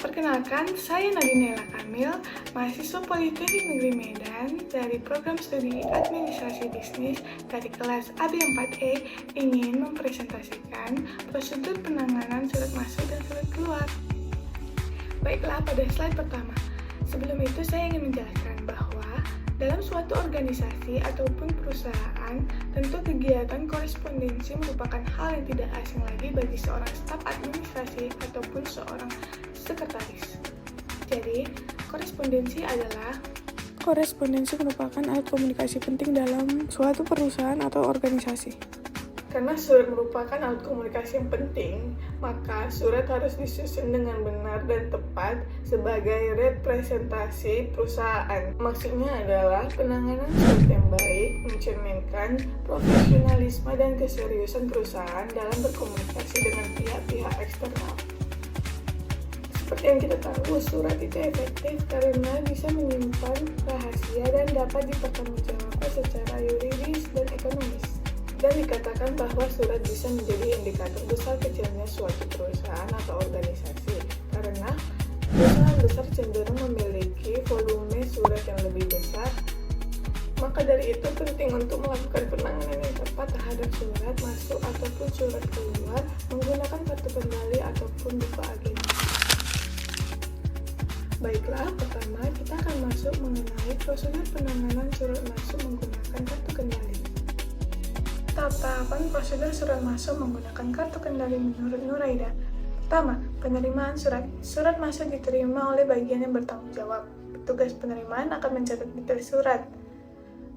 Perkenalkan, saya Nadinela Kamil, mahasiswa Politeknik Negeri Medan dari program studi Administrasi Bisnis dari kelas AB4E ingin mempresentasikan prosedur penanganan surat masuk dan surat keluar. Baiklah, pada slide pertama. Sebelum itu saya ingin menjelaskan bahwa dalam suatu organisasi ataupun perusahaan, tentu kegiatan korespondensi merupakan hal yang tidak asing lagi bagi seorang staf administrasi ataupun seorang sekretaris. Jadi, korespondensi merupakan alat komunikasi penting dalam suatu perusahaan atau organisasi. Karena surat merupakan alat komunikasi yang penting, maka surat harus disusun dengan benar dan tepat sebagai representasi perusahaan. Maksudnya adalah penanganan surat yang baik mencerminkan profesionalisme dan keseriusan perusahaan dalam berkomunikasi dengan pihak-pihak eksternal. Seperti yang kita tahu, surat itu efektif karena bisa menyimpan rahasia dan dapat dipertanggungjawabkan secara yuridis dan ekonomis. Dan dikatakan bahwa surat bisa menjadi indikator besar kecilnya suatu perusahaan atau organisasi, karena perusahaan besar cenderung memiliki volume surat yang lebih besar. Maka dari itu penting untuk melakukan penanganan yang tepat terhadap surat masuk ataupun surat keluar menggunakan kartu kendali ataupun buku agenda. Baiklah, pertama kita akan masuk mengenai prosedur penanganan surat masuk menggunakan kartu kendali. Tahapan prosedur surat masuk menggunakan kartu kendali menurut Nuraida. Pertama, penerimaan surat. Surat masuk diterima oleh bagian yang bertanggung jawab. Petugas penerimaan akan mencatat detail surat.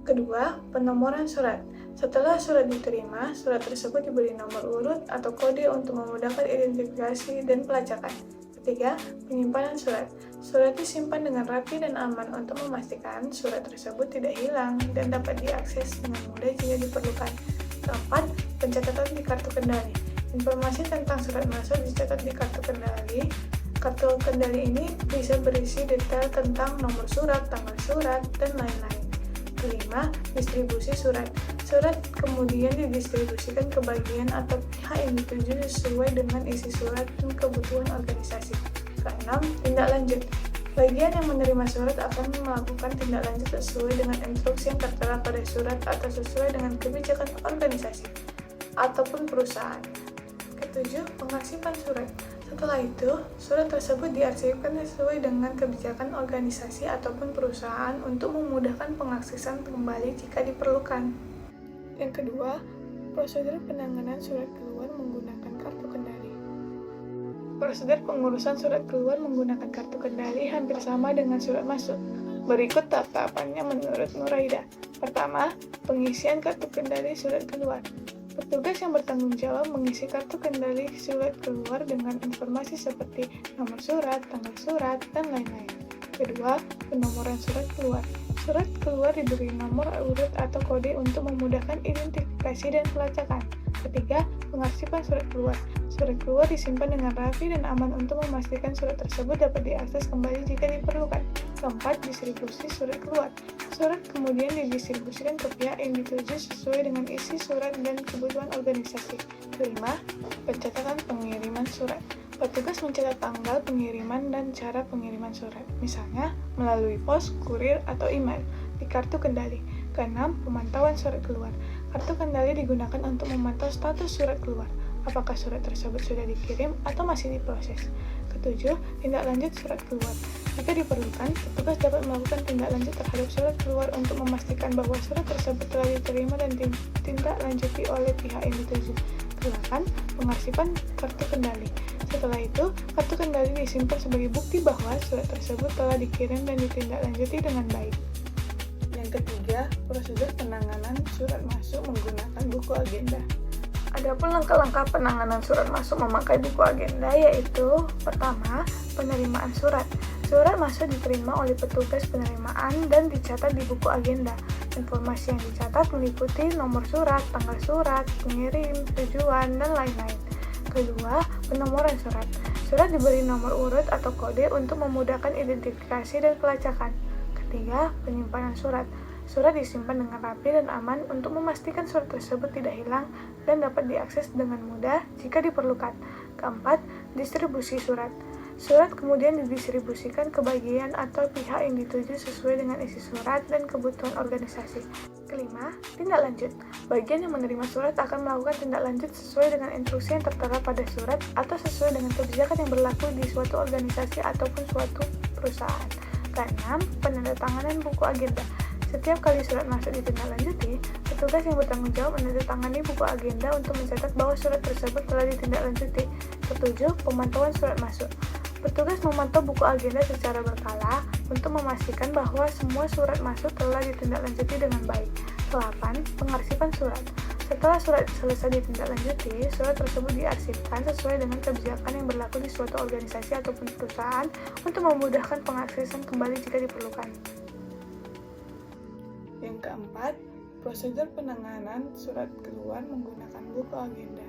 Kedua, penomoran surat. Setelah surat diterima, surat tersebut diberi nomor urut atau kode untuk memudahkan identifikasi dan pelacakan. Ketiga, penyimpanan surat. Surat disimpan dengan rapi dan aman untuk memastikan surat tersebut tidak hilang dan dapat diakses dengan mudah jika diperlukan. Keempat, pencatatan di kartu kendali. Informasi tentang surat masuk dicatat di kartu kendali. Kartu kendali ini bisa berisi detail tentang nomor surat, tanggal surat, dan lain-lain. Kelima, distribusi surat. Surat kemudian didistribusikan ke bagian atau pihak yang dituju sesuai dengan isi surat dan kebutuhan organisasi. Keenam, tindak lanjut. Bagian yang menerima surat akan melakukan tindak lanjut sesuai dengan instruksi yang tertera pada surat atau sesuai dengan kebijakan organisasi ataupun perusahaan. Ketujuh, pengarsipan surat. Setelah itu, surat tersebut diarsipkan sesuai dengan kebijakan organisasi ataupun perusahaan untuk memudahkan pengaksesan kembali jika diperlukan. Yang kedua, prosedur penanganan surat keluar menggunakan kartu kendali. Prosedur pengurusan surat keluar menggunakan kartu kendali hampir sama dengan surat masuk. Berikut tahapannya menurut Nuraida. Pertama, pengisian kartu kendali surat keluar. Petugas yang bertanggung jawab mengisi kartu kendali surat keluar dengan informasi seperti nomor surat, tanggal surat, dan lain-lain. Kedua, penomoran surat keluar. Surat keluar diberi nomor urut atau kode untuk memudahkan identifikasi dan pelacakan. Ketiga, pengarsipan surat keluar. Surat keluar disimpan dengan rapi dan aman untuk memastikan surat tersebut dapat diakses kembali jika diperlukan. Keempat, distribusi surat keluar. Surat kemudian didistribusikan ke pihak yang dituju sesuai dengan isi surat dan kebutuhan organisasi. Kelima, pencatatan pengiriman surat. Petugas mencatat tanggal pengiriman dan cara pengiriman surat, misalnya melalui pos, kurir, atau email di kartu kendali. Keenam, pemantauan surat keluar. Kartu kendali digunakan untuk memantau status surat keluar, apakah surat tersebut sudah dikirim atau masih diproses. Ketujuh, tindak lanjut surat keluar. Jika diperlukan, petugas dapat melakukan tindak lanjut terhadap surat keluar untuk memastikan bahwa surat tersebut telah diterima dan ditindaklanjuti oleh pihak yang dituju. Kedelapan, pengarsipan kartu kendali. Setelah itu, kartu kendali disimpan sebagai bukti bahwa surat tersebut telah dikirim dan ditindaklanjuti dengan baik. Yang ketiga, prosedur penanganan surat masuk menggunakan buku agenda. Adapun langkah-langkah penanganan surat masuk memakai buku agenda yaitu: pertama, penerimaan surat. Surat masuk diterima oleh petugas penerimaan dan dicatat di buku agenda. Informasi yang dicatat meliputi nomor surat, tanggal surat, pengirim, tujuan, dan lain-lain. Kedua, penomoran surat. Surat diberi nomor urut atau kode untuk memudahkan identifikasi dan pelacakan. Ketiga, penyimpanan surat. Surat disimpan dengan rapi dan aman untuk memastikan surat tersebut tidak hilang dan dapat diakses dengan mudah jika diperlukan. Keempat, distribusi surat. Surat kemudian didistribusikan ke bagian atau pihak yang dituju sesuai dengan isi surat dan kebutuhan organisasi. Kelima, tindak lanjut. Bagian yang menerima surat akan melakukan tindak lanjut sesuai dengan instruksi yang tertera pada surat atau sesuai dengan kebijakan yang berlaku di suatu organisasi ataupun suatu perusahaan. Keenam, penandatanganan buku agenda. Setiap kali surat masuk ditindaklanjuti, petugas yang bertanggung jawab menandatangani buku agenda untuk mencatat bahwa surat tersebut telah ditindaklanjuti. Ketujuh, pemantauan surat masuk. Petugas memantau buku agenda secara berkala untuk memastikan bahwa semua surat masuk telah ditindaklanjuti dengan baik. 8. Pengarsipan surat. Setelah surat selesai ditindaklanjuti, surat tersebut diarsipkan sesuai dengan kebijakan yang berlaku di suatu organisasi ataupun perusahaan untuk memudahkan pengaksesan kembali jika diperlukan. Yang keempat, prosedur penanganan surat keluar menggunakan buku agenda.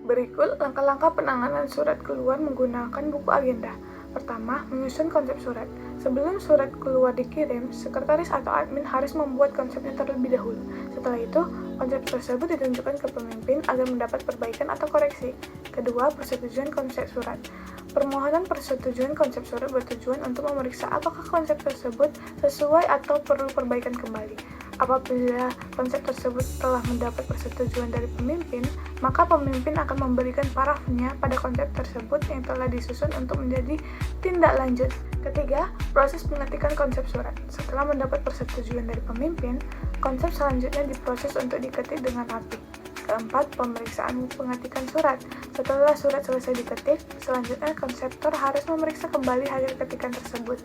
Berikut langkah-langkah penanganan surat keluar menggunakan buku agenda. Pertama, menyusun konsep surat. Sebelum surat keluar dikirim, sekretaris atau admin harus membuat konsepnya terlebih dahulu. Setelah itu, konsep tersebut ditunjukkan ke pemimpin agar mendapat perbaikan atau koreksi. Kedua, persetujuan konsep surat. Permohonan persetujuan konsep surat bertujuan untuk memeriksa apakah konsep tersebut sesuai atau perlu perbaikan kembali. Apabila konsep tersebut telah mendapat persetujuan dari pemimpin, maka pemimpin akan memberikan parafnya pada konsep tersebut yang telah disusun untuk menjadi tindak lanjut. Ketiga, proses pengetikan konsep surat. Setelah mendapat persetujuan dari pemimpin, konsep selanjutnya diproses untuk diketik dengan rapi. Keempat, pemeriksaan pengetikan surat. Setelah surat selesai diketik, selanjutnya konseptor harus memeriksa kembali hasil ketikan tersebut.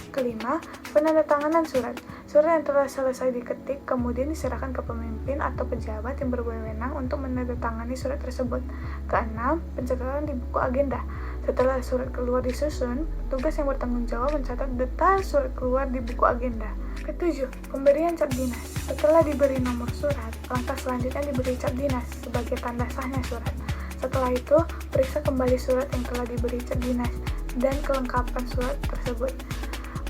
Kelima, penandatanganan surat. Surat yang telah selesai diketik kemudian diserahkan ke pemimpin atau pejabat yang berwenang untuk menandatangani surat tersebut. Keenam, pencatatan di buku agenda. Setelah surat keluar disusun, petugas yang bertanggung jawab mencatat detail surat keluar di buku agenda. Ketujuh, pemberian cap dinas. Setelah diberi nomor surat, langkah selanjutnya diberi cap dinas sebagai tanda sahnya surat. Setelah itu, periksa kembali surat yang telah diberi cap dinas dan kelengkapan surat tersebut.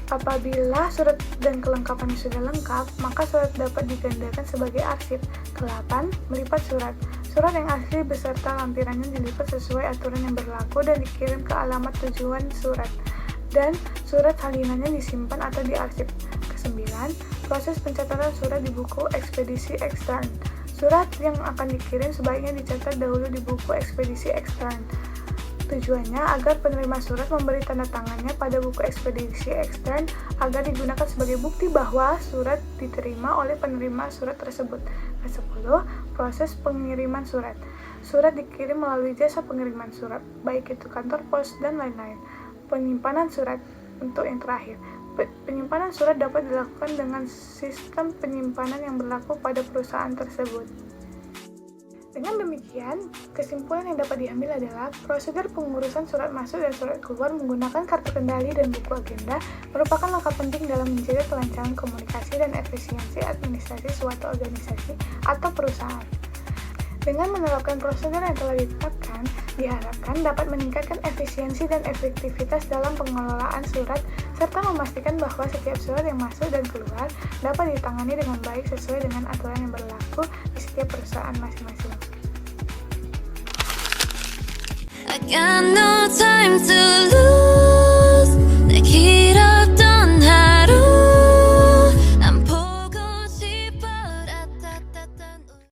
Apabila surat dan kelengkapannya sudah lengkap, maka surat dapat digandakan sebagai arsip. Ke-8, melipat surat. Surat yang asli beserta lampirannya dilipat sesuai aturan yang berlaku dan dikirim ke alamat tujuan surat. Dan surat salinannya disimpan atau diarsip. Ke-9, proses pencatatan surat di buku ekspedisi ekstern. Surat yang akan dikirim sebaiknya dicatat dahulu di buku ekspedisi ekstern. Tujuannya agar penerima surat memberi tanda tangannya pada buku ekspedisi ekstern agar digunakan sebagai bukti bahwa surat diterima oleh penerima surat tersebut. Ke-10, proses pengiriman surat. Surat dikirim melalui jasa pengiriman surat, baik itu kantor pos dan lain-lain. Penyimpanan surat. Untuk yang terakhir, penyimpanan surat dapat dilakukan dengan sistem penyimpanan yang berlaku pada perusahaan tersebut. Dengan demikian, kesimpulan yang dapat diambil adalah prosedur pengurusan surat masuk dan surat keluar menggunakan kartu kendali dan buku agenda merupakan langkah penting dalam menjaga kelancaran komunikasi dan efisiensi administrasi suatu organisasi atau perusahaan. Dengan menerapkan prosedur yang telah ditetapkan, diharapkan dapat meningkatkan efisiensi dan efektivitas dalam pengelolaan surat serta memastikan bahwa setiap surat yang masuk dan keluar dapat ditangani dengan baik sesuai dengan aturan yang berlaku di setiap perusahaan masing-masing. I got no time to